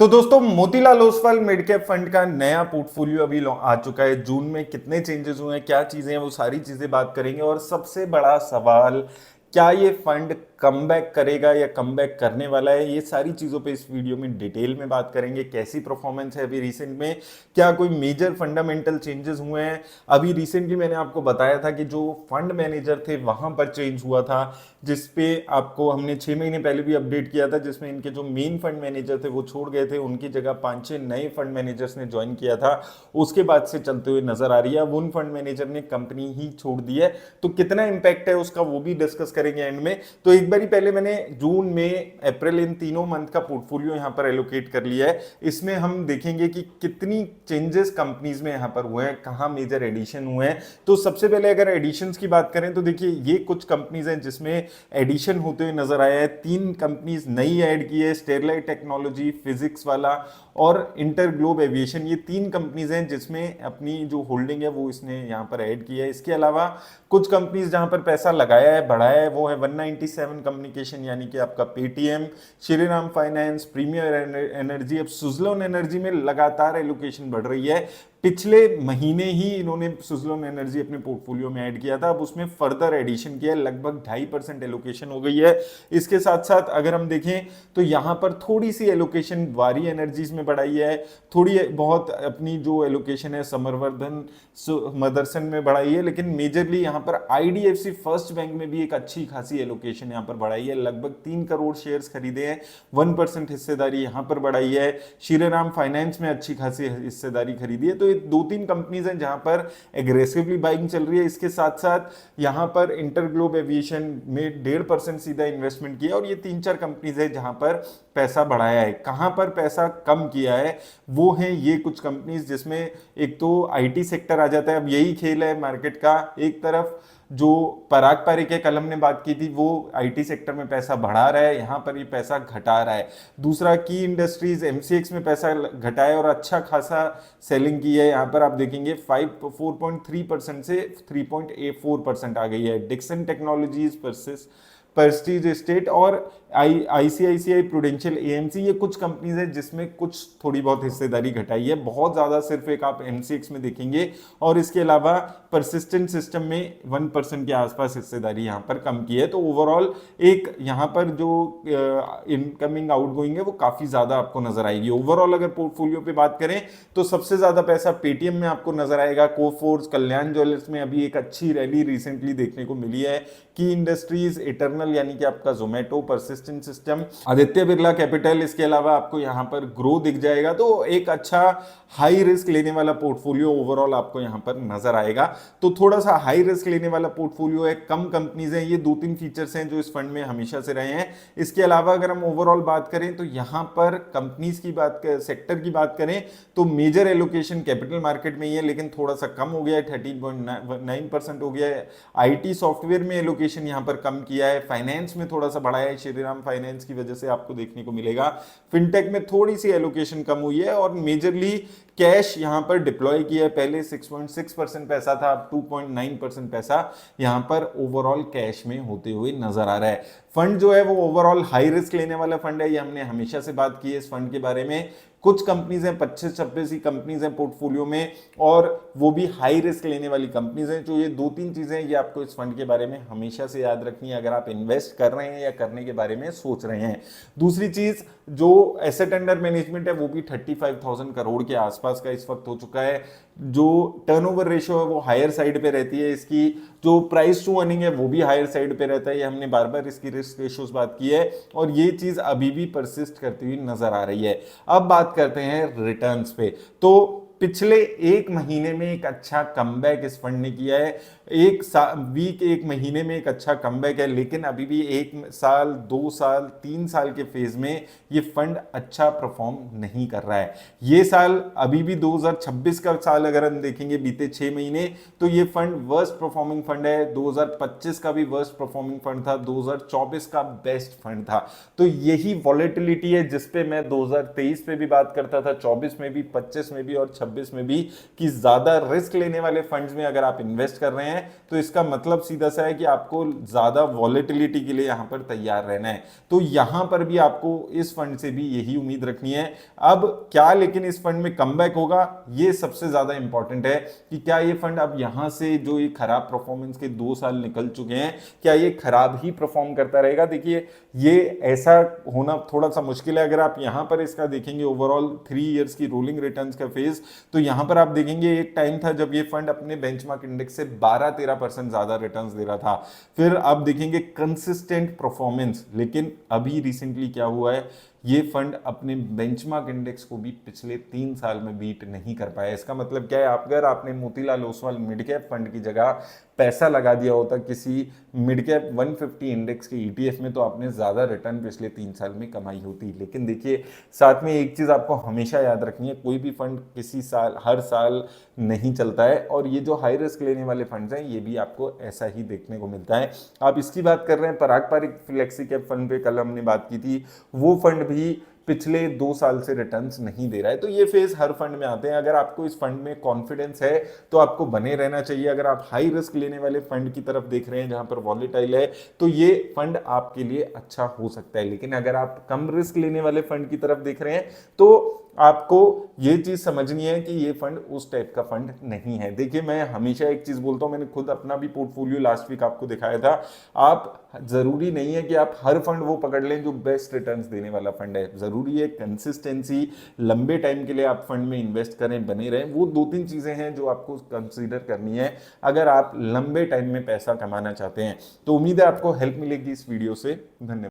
तो दोस्तों Motilal Oswal mid cap fund का नया पोर्टफोलियो अभी आ चुका है। जून में कितने चेंजेस हुए हैं, क्या चीजें हैं, वो सारी चीजें बात करेंगे। और सबसे बड़ा सवाल, क्या ये फंड कमबैक करेगा या कमबैक करने वाला है, ये सारी चीजों पे इस वीडियो में डिटेल में बात करेंगे। कैसी परफॉर्मेंस है अभी रिसेंट में, क्या कोई मेजर फंडामेंटल चेंजेस हुए हैं। अभी रिसेंटली मैंने आपको बताया था कि जो फंड मैनेजर थे वहां पर चेंज हुआ था, जिसपे आपको हमने 6 महीने पहले भी अपडेट किया था, जिसमें इनके जो मेन फंड मैनेजर थे वो छोड़ गए थे, उनकी जगह 5-6 नए फंड मैनेजर्स ने ज्वाइन किया था। उसके बाद से चलते हुए नजर आ रही है। अब उन फंड मैनेजर ने कंपनी ही छोड़ दी है, तो कितना इंपैक्ट है उसका वो भी डिस्कस करेंगे एंड में। तो एक बारी पहले मैंने जून में अप्रैल इन तीनों मंथ का पोर्टफोलियो यहाँ पर एलोकेट कर लिया है। इसमें हम देखेंगे कि कितनी चेंजेस कंपनीज में यहाँ पर हुए हैं, कहाँ मेजर एडिशन हुए हैं। तो सबसे पहले अगर एडिशंस की बात करें तो देखिए ये कुछ कंपनीज हैं जिसमें एडिशन होते हुए नजर आया है। 3 कंपनीज नई ऐड की है, स्टेरलाइट टेक्नोलॉजी, फिजिक्स वाला और इंटरग्लोब एविएशन। ये 3 कंपनीज हैं जिसमें अपनी जो होल्डिंग है वो इसने यहाँ पर ऐड की है। इसके अलावा कुछ कंपनीज जहां पर पैसा लगाया है, बढ़ाया है, वो है 197 कम्युनिकेशन यानी कि आपका Paytm, Shriram finance, premier energy. अब सुजलोन एनर्जी में लगातार एलोकेशन बढ़ रही है। पिछले महीने ही इन्होंने सुजलोन एनर्जी अपने पोर्टफोलियो में ऐड किया था, अब उसमें फर्दर एडिशन किया है, लगभग 2.5% एलोकेशन हो गई है। इसके साथ साथ अगर हम देखें तो यहां पर थोड़ी सी एलोकेशन वारी एनर्जीज में बढ़ाई है, थोड़ी बहुत अपनी जो एलोकेशन है समरवर्धन मदरसन में बढ़ाई है, लेकिन मेजरली यहां पर आईडीएफसी फर्स्ट बैंक में भी एक अच्छी खासी एलोकेशन यहां पर बढ़ाई है। लगभग 3 करोड़ शेयर्स खरीदे हैं, 1% हिस्सेदारी यहां पर बढ़ाई है। श्रीराम फाइनेंस में अच्छी खासी हिस्सेदारी खरीदी है। तो ये 2-3 कंपनीज हैं जहां पर एग्रेसिवली बाइंग चल रही है। इसके साथ साथ यहां पर इंटरग्लोब एविएशन में 1.5% सीधा इन्वेस्टमेंट किया और ये 3-4 कंपनीज है जहां पर पैसा बढ़ाया है। कहां पर पैसा कम किया है वो है ये कुछ कंपनीज, जिसमें एक तो आईटी सेक्टर आ जाता है। अब यही खेल है मार्केट का, एक तरफ जो पराग पारिक है, कल हमने बात की थी, वो आईटी सेक्टर में पैसा बढ़ा रहा है, यहां पर ये पैसा घटा रहा है। दूसरा की इंडस्ट्रीज एमसीएक्स में पैसा घटाया और अच्छा खासा सेलिंग की है। यहां पर आप देखेंगे 4.3% से 3.4% आ गई है। डिक्सन टेक्नोलॉजीज, प्रेस्टीज एस्टेट और आईसीआईसीआई प्रूडेंशियल एएमसी, ये कुछ कंपनीज है जिसमें कुछ थोड़ी बहुत हिस्सेदारी घटाई है। बहुत ज्यादा सिर्फ एक आप एमसीएक्स में देखेंगे और इसके अलावा परसिस्टेंट सिस्टम में 1% के आसपास हिस्सेदारी यहां पर कम की है। तो ओवरऑल एक यहां पर जो इनकमिंग आउटगोइंग है वो काफी ज्यादा आपको नजर आएगी। ओवरऑल अगर पोर्टफोलियो पे बात करें तो सबसे ज्यादा पैसा पेटीएम में आपको नजर आएगा, कोफोर्स, कल्याण ज्वेलर्स में अभी एक अच्छी रैली रिसेंटली देखने को मिली है, की इंडस्ट्रीज, इटर्नल यानी कि आपका Zomato, persistent system, Aditya Birla capital, इसके अलावा आपको यहां पर ग्रो दिख जाएगा। तो एक अच्छा हाई रिस्क लेने वाला पोर्टफोलियो ओवरऑल आपको यहां पर नजर आएगा। तो थोड़ा सा हाई रिस्क लेने वाला पोर्टफोलियो है, कम कंपनीज हैं। ये 2-3 फीचर्स हैं जो इस फंड में हमेशा से रहे हैं। इसके अलावा अगर हम ओवरऑल बात करें तो यहां पर कंपनीज की बात, सेक्टर की बात करें तो मेजर एलोकेशन कैपिटल मार्केट में ही है, लेकिन थोड़ा सा कम हो गया है, 13.9% हो गया है। आईटी सॉफ्टवेयर में एलोकेशन यहां पर कम किया है। फाइनेंस में थोड़ा सा बढ़ाया है, श्रीराम फाइनेंस की वजह से आपको देखने को मिलेगा। फिनटेक में थोड़ी सी एलोकेशन कम हुई है और मेजरली कैश यहां पर डिप्लॉय किया है। पहले 6.6% पैसा था, अब 2.9% पैसा यहां पर ओवरऑल कैश में होते हुए नजर आ रहा है। फंड जो है वो ओवरऑल हाई रिस्क लेने वाला फंड है, ये हमने हमेशा से बात की है इस फंड के बारे में। कुछ कंपनीज हैं, 25-26 ही कंपनीज हैं पोर्टफोलियो में, और वो भी हाई रिस्क लेने वाली कंपनीज हैं। जो ये 2-3 चीजें ये आपको इस फंड के बारे में हमेशा से याद रखनी है अगर आप इन्वेस्ट कर रहे हैं या करने के बारे में सोच रहे हैं। दूसरी चीज, जो एसेट अंडर मैनेजमेंट है वो भी 35,000 करोड़ के आसपास का इस वक्त हो चुका है। जो टर्नओवर रेशियो है वो हायर साइड पे रहती है, इसकी जो प्राइस टू अर्निंग है वो भी हायर साइड पे रहता है। ये हमने बार बार इसकी रिस्क रेशियोज बात की है और ये चीज अभी भी परसिस्ट करती हुई नजर आ रही है। अब बात करते हैं रिटर्न्स पे। तो पिछले 1 महीने में एक अच्छा कमबैक इस फंड ने किया है। एक महीने में एक अच्छा कमबैक है, लेकिन अभी भी 1 साल, 2 साल, 3 साल के फेज में ये फंड अच्छा परफॉर्म नहीं कर रहा है। ये साल अभी भी 2026 का साल अगर हम देखेंगे, बीते 6 महीने, तो ये फंड वर्स्ट परफॉर्मिंग फंड है। 2025 का भी वर्स्ट परफॉर्मिंग फंड था, 2024 का बेस्ट फंड था। तो यही वॉलेटिलिटी है जिसपे मैं 2023 पे भी बात करता था, 24 में भी, 25 में भी और 26 में भी, कि ज्यादा रिस्क लेने वाले फंड्स में अगर आप इन्वेस्ट कर रहे हैं है तो इसका मतलब सीधा सा है कि आपको ज्यादा वॉलेटिलिटी के लिए यहां पर तैयार रहना है। तो यहां पर भी आपको इस फंड से भी यही उम्मीद रखनी है। अब क्या लेकिन इस फंड में कमबैक होगा, ये सबसे ज्यादा इंपॉर्टेंट है कि क्या ये फंड अब यहां से जो ये खराब परफॉर्मेंस के 2 साल निकल चुके हैं, क्या ये खराब ही परफॉर्म करता रहेगा। देखिए ये ऐसा होना थोड़ा सा मुश्किल है। अगर आप यहां पर इसका देखेंगे ओवरऑल 3 इयर्स की रोलिंग रिटर्न्स का फेज, तो यहां पर आप देखेंगे एक टाइम था जब ये फंड अपने बेंचमार्क इंडेक्स से 12-13% ज्यादा रिटर्न्स दे रहा था। फिर आप देखेंगे कंसिस्टेंट परफॉर्मेंस। लेकिन अभी रिसेंटली क्या हुआ है, ये फंड अपने बेंचमार्क इंडेक्स को भी पिछले 3 साल में बीट नहीं कर पाया। इसका मतलब क्या है, अगर आपने Motilal Oswal mid cap fund की जगह पैसा लगा दिया होता किसी मिड कैप 150 इंडेक्स के ईटीएफ में, तो आपने ज्यादा रिटर्न पिछले 3 साल में कमाई होती। लेकिन देखिए साथ में एक चीज आपको हमेशा याद रखनी है, कोई भी फंड किसी साल हर साल नहीं चलता है, और ये जो हाई रिस्क लेने वाले फंड्स हैं ये भी आपको ऐसा ही देखने को मिलता है। आप इसकी बात कर रहे हैं पराग पारिक फ्लेक्सी कैप फंड पे कल हमने बात की थी, वो फंड भी पिछले 2 साल से रिटर्न्स नहीं दे रहा है। तो ये फेज हर फंड में आते हैं। अगर आपको इस फंड में कॉन्फिडेंस है तो आपको बने रहना चाहिए। अगर आप हाई रिस्क लेने वाले फंड की तरफ देख रहे हैं जहां पर वॉलेटाइल है, तो ये फंड आपके लिए अच्छा हो सकता है। लेकिन अगर आप कम रिस्क लेने वाले फंड की तरफ देख रहे हैं तो आपको ये चीज समझनी है कि ये फंड उस टाइप का फंड नहीं है। देखिए मैं हमेशा एक चीज बोलता हूं, मैंने खुद अपना भी पोर्टफोलियो लास्ट वीक आपको दिखाया था। आप जरूरी नहीं है कि आप हर फंड वो पकड़ लें जो बेस्ट रिटर्न्स देने वाला फंड है। जरूरी है कंसिस्टेंसी, लंबे टाइम के लिए आप फंड में इन्वेस्ट करें, बने रहें। वो 2-3 चीजें हैं जो आपको कंसीडर करनी है अगर आप लंबे टाइम में पैसा कमाना चाहते हैं। तो उम्मीद है आपको हेल्प मिलेगी इस वीडियो से। धन्यवाद।